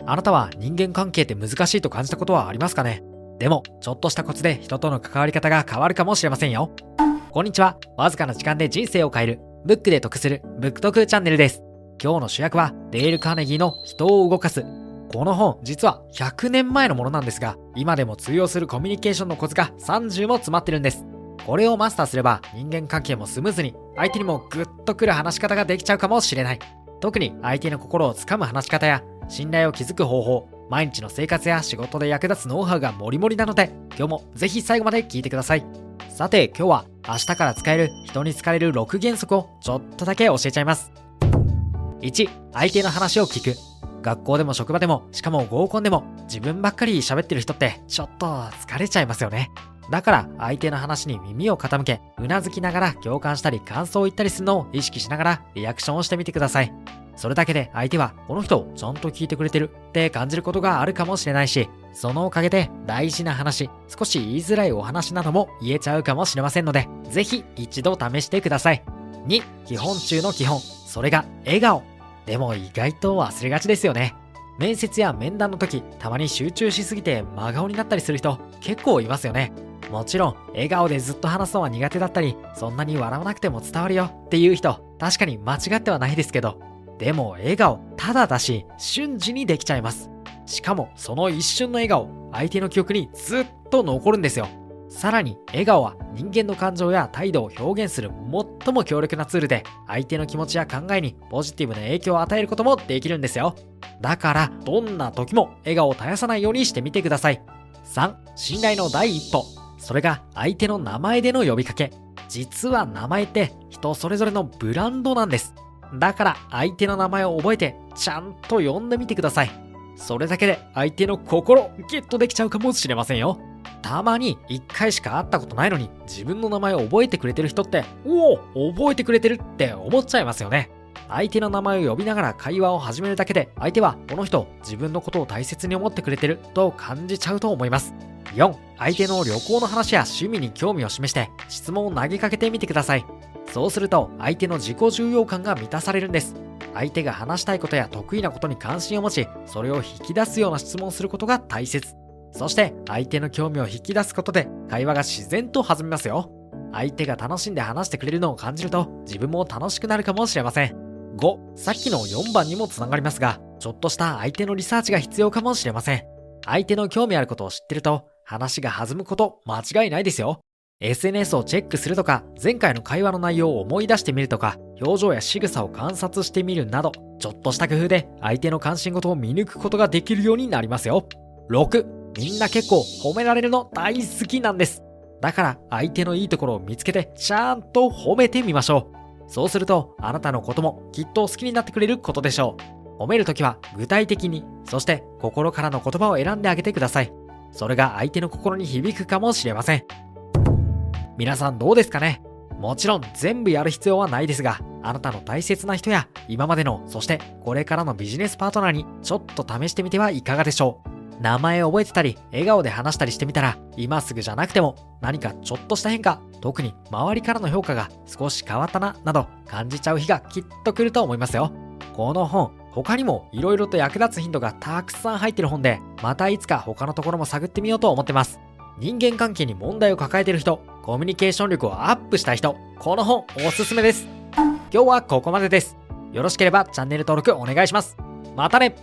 あなたは人間関係って難しいと感じたことはありますかね？でも、ちょっとしたコツで人との関わり方が変わるかもしれませんよ。こんにちは。わずかな時間で人生を変える、ブックで得する、ブック得チャンネルです。今日の主役は、デール・カーネギーの人を動かす。この本、実は100年前のものなんですが、今でも通用するコミュニケーションのコツが30も詰まってるんです。これをマスターすれば、人間関係もスムーズに、相手にもグッとくる話し方ができちゃうかもしれない。特に相手の心をつかむ話し方や、信頼を築く方法、毎日の生活や仕事で役立つノウハウがもりもりなので、今日もぜひ最後まで聞いてください。さて今日は明日から使える人に好かれる6原則をちょっとだけ教えちゃいます。1、相手の話を聞く。学校でも職場でも、しかも合コンでも、自分ばっかり喋ってる人ってちょっと疲れちゃいますよね。だから相手の話に耳を傾け、うなずきながら共感したり感想を言ったりするのを意識しながらリアクションをしてみてください。それだけで相手はこの人ちゃんと聞いてくれてるって感じることがあるかもしれないし、そのおかげで大事な話、少し言いづらいお話なども言えちゃうかもしれませんので、ぜひ一度試してください。2、基本中の基本、それが笑顔。でも意外と忘れがちですよね。面接や面談の時、たまに集中しすぎて真顔になったりする人結構いますよね。もちろん笑顔でずっと話すのは苦手だったり、そんなに笑わなくても伝わるよっていう人、確かに間違ってはないですけど、でも笑顔ただだし瞬時にできちゃいます。しかもその一瞬の笑顔、相手の記憶にずっと残るんですよ。さらに笑顔は人間の感情や態度を表現する最も強力なツールで、相手の気持ちや考えにポジティブな影響を与えることもできるんですよ。だからどんな時も笑顔を絶やさないようにしてみてください。3、信頼の第一歩、それが相手の名前での呼びかけ。実は名前って人それぞれのブランドなんです。だから相手の名前を覚えてちゃんと呼んでみてください。それだけで相手の心ゲットできちゃうかもしれませんよ。たまに1回しか会ったことないのに自分の名前を覚えてくれてる人って、おお覚えてくれてるって思っちゃいますよね。相手の名前を呼びながら会話を始めるだけで、相手はこの人自分のことを大切に思ってくれてると感じちゃうと思います。4、相手の旅行の話や趣味に興味を示して質問を投げかけてみてください。そうすると相手の自己重要感が満たされるんです。相手が話したいことや得意なことに関心を持ち、それを引き出すような質問をすることが大切。そして相手の興味を引き出すことで会話が自然と弾みますよ。相手が楽しんで話してくれるのを感じると自分も楽しくなるかもしれません。5、さっきの4番にもつながりますが、ちょっとした相手のリサーチが必要かもしれません。相手の興味あることを知ってると話が弾むこと間違いないですよ。SNS をチェックするとか、前回の会話の内容を思い出してみるとか、表情や仕草を観察してみるなど、ちょっとした工夫で相手の関心事を見抜くことができるようになりますよ。6、みんな結構褒められるの大好きなんです。だから相手のいいところを見つけてちゃんと褒めてみましょう。そうするとあなたのこともきっと好きになってくれることでしょう。褒めるときは具体的に、そして心からの言葉を選んであげてください。それが相手の心に響くかもしれません。皆さんどうですかね？もちろん全部やる必要はないですが、あなたの大切な人や今までの、そしてこれからのビジネスパートナーにちょっと試してみてはいかがでしょう。名前を覚えてたり笑顔で話したりしてみたら、今すぐじゃなくても何かちょっとした変化、特に周りからの評価が少し変わったななど感じちゃう日がきっと来ると思いますよ。この本、他にも色々と役立つヒントがたくさん入ってる本で、またいつか他のところも探ってみようと思ってます。人間関係に問題を抱えている人、コミュニケーション力をアップしたい人、この本おすすめです。今日はここまでです。よろしければチャンネル登録お願いします。またね。